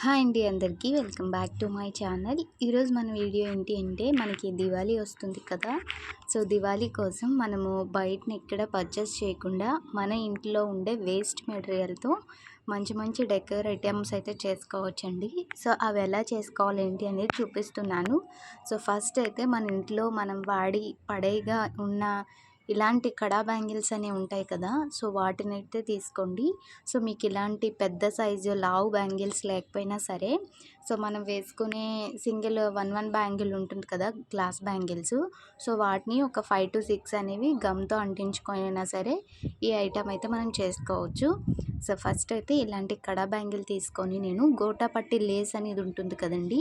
Hi అండి అందరికీ welcome back to my channel. ఈరోజు మన వీడియో ఏంటి అంటే మనకి దివాళీ వస్తుంది కదా. సో దివాళీ కోసం మనము బయటని ఎక్కడ పర్చేస్ చేయకుండా మన ఇంట్లో ఉండే వేస్ట్ మెటీరియల్తో మంచి మంచి డెకర్ ఐటమ్స్ అయితే చేసుకోవచ్చండి. సో అవి ఎలా చేసుకోవాలి ఏంటి అనేది చూపిస్తున్నాను. సో ఫస్ట్ అయితే మన ఇంట్లో మనం వాడి పడేగా ఉన్న ఇలాంటి కడా బ్యాంగిల్స్ అనేవి ఉంటాయి కదా. సో వాటిని అయితే తీసుకోండి. సో మీకు ఇలాంటి పెద్ద సైజు లావు బ్యాంగిల్స్ లేకపోయినా సరే, సో మనం వేసుకునే సింగిల్ వన్ బ్యాంగిల్ ఉంటుంది కదా, గ్లాస్ బ్యాంగిల్స్. సో వాటిని ఒక 5 to 6 అనేవి గమ్తో అంటించుకొనైనా సరే ఈ ఐటమ్ అయితే మనం చేసుకోవచ్చు. సో ఫస్ట్ అయితే ఇలాంటి కడా బ్యాంగిల్ తీసుకొని నేను గోటాపట్టి లేస్ అనేది ఉంటుంది కదండి,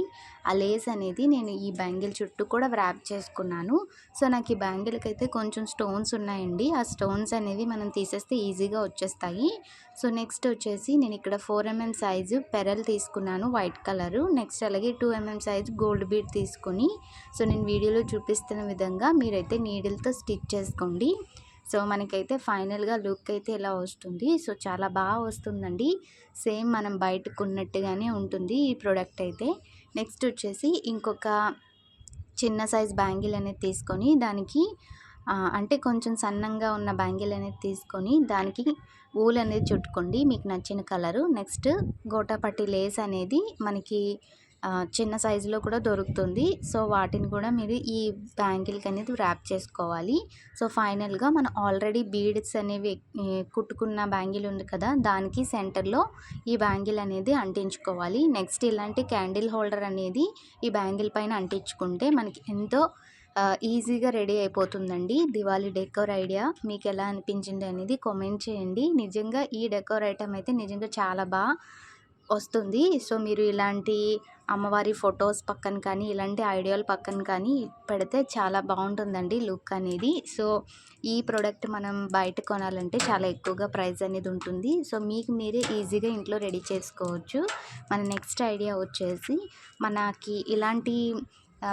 ఆ లేస్ అనేది నేను ఈ బ్యాంగిల్ చుట్టూ కూడా వ్రాప్ చేసుకున్నాను. సో నాకు ఈ బ్యాంగిల్కి అయితే కొంచెం స్టోన్స్ ఉన్నాయండి. ఆ స్టోన్స్ అనేవి మనం తీసేస్తే ఈజీగా వచ్చేస్తాయి. సో నెక్స్ట్ వచ్చేసి నేను ఇక్కడ 4 mm సైజు పెరల్ తీసుకున్నాను వైట్ కలరు. నెక్స్ట్ అలాగే 2 mm సైజు గోల్డ్ బీడ్ తీసుకొని, సో నేను వీడియోలో చూపిస్తున్న విధంగా మీరైతే నీడిల్తో స్టిచ్ చేసుకోండి. సో మనకైతే ఫైనల్గా లుక్ అయితే ఇలా వస్తుంది. సో చాలా బాగా వస్తుందండి. సేమ్ మనం బయటకు ఉన్నట్టుగానే ఉంటుంది ఈ ప్రోడక్ట్ అయితే. నెక్స్ట్ వచ్చేసి ఇంకొక చిన్న సైజ్ బ్యాంగిల్ అనేది తీసుకొని దానికి అంటే కొంచెం సన్నంగా ఉన్న బ్యాంగిల్ అనేది తీసుకొని దానికి వూల్ అనేది చుట్టుకోండి మీకు నచ్చిన కలరు. నెక్స్ట్ గోటాపట్టి లేస్ అనేది మనకి చిన్న సైజులో కూడా దొరుకుతుంది. సో వాటిని కూడా మీరు ఈ బ్యాంగిల్కి అనేది ర్యాప్ చేసుకోవాలి. సో ఫైనల్గా మనం ఆల్రెడీ బీడ్స్ అనేవి కుట్టుకున్న బ్యాంగిల్ ఉంది కదా, దానికి సెంటర్లో ఈ బ్యాంగిల్ అనేది అంటించుకోవాలి. నెక్స్ట్ ఇలాంటి క్యాండిల్ హోల్డర్ అనేది ఈ బ్యాంగిల్ పైన అంటించుకుంటే మనకి ఎంతో ఈజీగా రెడీ అయిపోతుందండి. దివాళీ డెకోర్ ఐడియా మీకు ఎలా అనిపించింది అనేది కామెంట్ చేయండి. నిజంగా ఈ డెకోర్ ఐటమ్ అయితే నిజంగా చాలా బాగా వస్తుంది. సో మీరు ఇలాంటి అమ్మవారి ఫొటోస్ పక్కన కానీ ఇలాంటి ఐడియాల పక్కన కానీ పెడితే చాలా బాగుంటుందండి లుక్ అనేది. సో ఈ ప్రోడక్ట్ మనం బయట కొనాలంటే చాలా ఎక్కువగా ప్రైస్ అనేది ఉంటుంది. సో మీకు మీరే ఈజీగా ఇంట్లో రెడీ చేసుకోవచ్చు. మన నెక్స్ట్ ఐడియా వచ్చేసి మనకి ఇలాంటి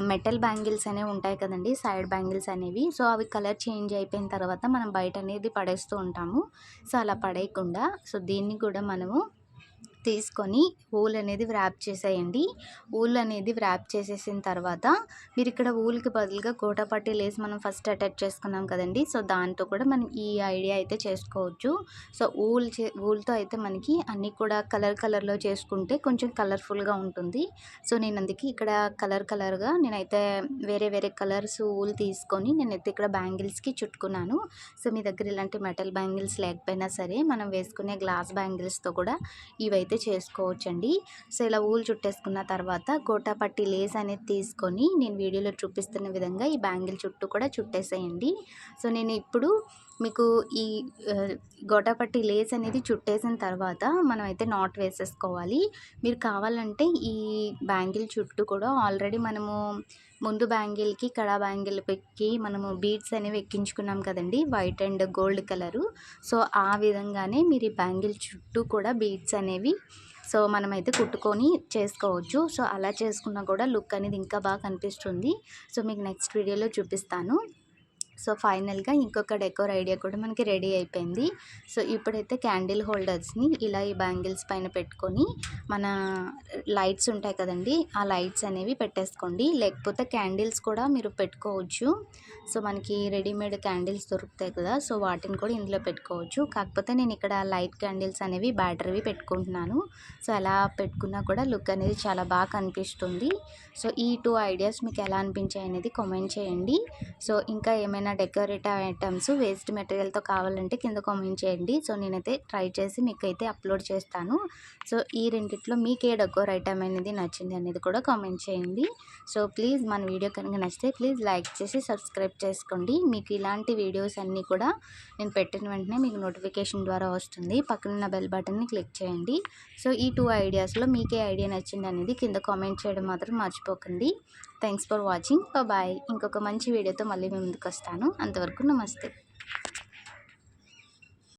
మెటల్ బ్యాంగిల్స్ అనేవి ఉంటాయి కదండి, సైడ్ బ్యాంగిల్స్ అనేవి. సో అవి కలర్ చేంజ్ అయిపోయిన తర్వాత మనం బయట అనేది పడేస్తూ ఉంటాము. సో అలా పడేయకుండా సో దీన్ని కూడా మనము తీసుకొని వూల్ అనేది వ్రాప్ చేసేయండి. వూల్ అనేది వ్రాప్ చేసేసిన తర్వాత మీరు ఇక్కడ వూల్కి బదులుగా గోటాపట్టి లేస్ మనం ఫస్ట్ అటాచ్ చేసుకున్నాం కదండి. సో దాంతో కూడా మనం ఈ ఐడియా అయితే చేసుకోవచ్చు. సో వూల్తో అయితే మనకి అన్నీ కూడా కలర్లో చేసుకుంటే కొంచెం కలర్ఫుల్గా ఉంటుంది. సో నేను అందుకే ఇక్కడ కలర్గా నేనైతే వేరే కలర్స్ వూల్ తీసుకొని నేనైతే ఇక్కడ బ్యాంగిల్స్కి చుట్టుకున్నాను. సో మీ దగ్గర ఇలాంటి మెటల్ బ్యాంగిల్స్ లేకపోయినా సరే మనం వేసుకునే గ్లాస్ బ్యాంగిల్స్తో కూడా ఇవైతే చేసుకోవచ్చండి. సో ఇలా వూల్ చుట్టేసుకున్న తర్వాత గోటాపట్టి లేస్ అనేది తీసుకొని నేను వీడియోలో చూపిస్తున్న విధంగా ఈ బ్యాంగిల్ చుట్టూ కూడా చుట్టేసేయండి. సో నేను ఇప్పుడు మీకు ఈ గోటాపట్టి లేస్ అనేది చుట్టేసిన తర్వాత మనం అయితే నాట్ వేసేసుకోవాలి. మీరు కావాలంటే ఈ బ్యాంగిల్ చుట్టూ కూడా ఆల్రెడీ మనము ముందు బ్యాంగిల్కి కడా బ్యాంగిల్కి మనము బీడ్స్ అనేవి ఎక్కించుకున్నాం కదండి, white and gold colour. So ఆ విధంగానే మీరు ఈ బ్యాంగిల్ చుట్టూ కూడా బీడ్స్ అనేవి సో మనమైతే కుట్టుకొని చేసుకోవచ్చు. సో అలా చేసుకున్నా కూడా లుక్ అనేది ఇంకా బాగా కనిపిస్తుంది. సో మీకు నెక్స్ట్ వీడియోలో చూపిస్తాను. సో ఫైనల్గా ఇంకొక డెకోర్ ఐడియా కూడా మనకి రెడీ అయిపోయింది. సో ఇప్పుడైతే క్యాండిల్ హోల్డర్స్ని ఇలా ఈ బ్యాంగిల్స్ పైన పెట్టుకొని మన లైట్స్ ఉంటాయి కదండి, ఆ లైట్స్ అనేవి పెట్టేసుకోండి. లేకపోతే క్యాండిల్స్ కూడా మీరు పెట్టుకోవచ్చు. సో మనకి రెడీమేడ్ క్యాండిల్స్ దొరుకుతాయి కదా, సో వాటిని కూడా ఇందులో పెట్టుకోవచ్చు. కాకపోతే నేను ఇక్కడ లైట్ క్యాండిల్స్ అనేవి బ్యాటరీవి పెట్టుకుంటున్నాను. సో అలా పెట్టుకున్నా కూడా లుక్ అనేది చాలా బాగా కనిపిస్తుంది. సో ఈ 2 ఐడియాస్ మీకు ఎలా అనిపించాయి అనేది కామెంట్ చేయండి. సో ఇంకా ఏమైనా డెకరేటివ్ ఐటమ్స్ వేస్ట్ మెటీరియల్తో కావాలంటే కింద కామెంట్ చేయండి. సో నేనైతే ట్రై చేసి మీకైతే అప్లోడ్ చేస్తాను. సో ఈ రెండిట్లో మీకు ఏ డెకోర్ ఐటమ్ అనేది నచ్చింది అనేది కూడా కామెంట్ చేయండి. సో ప్లీజ్ మన వీడియో కనుక నచ్చితే ప్లీజ్ లైక్ చేసి సబ్స్క్రైబ్ చేసుకోండి. మీకు ఇలాంటి వీడియోస్ అన్నీ కూడా నేను పెట్టిన వెంటనే మీకు నోటిఫికేషన్ ద్వారా వస్తుంది. పక్కనున్న బెల్ బటన్ని క్లిక్ చేయండి. సో ఈ 2 ఐడియాస్లో మీకు ఏ ఐడియా నచ్చింది అనేది కింద కామెంట్ చేయడం మాత్రం మర్చిపోకండి. Thanks for watching. బాయ్. ఇంకొక మంచి వీడియోతో మళ్ళీ మీ ముందుకు వస్తాను. అంతవరకు నమస్తే.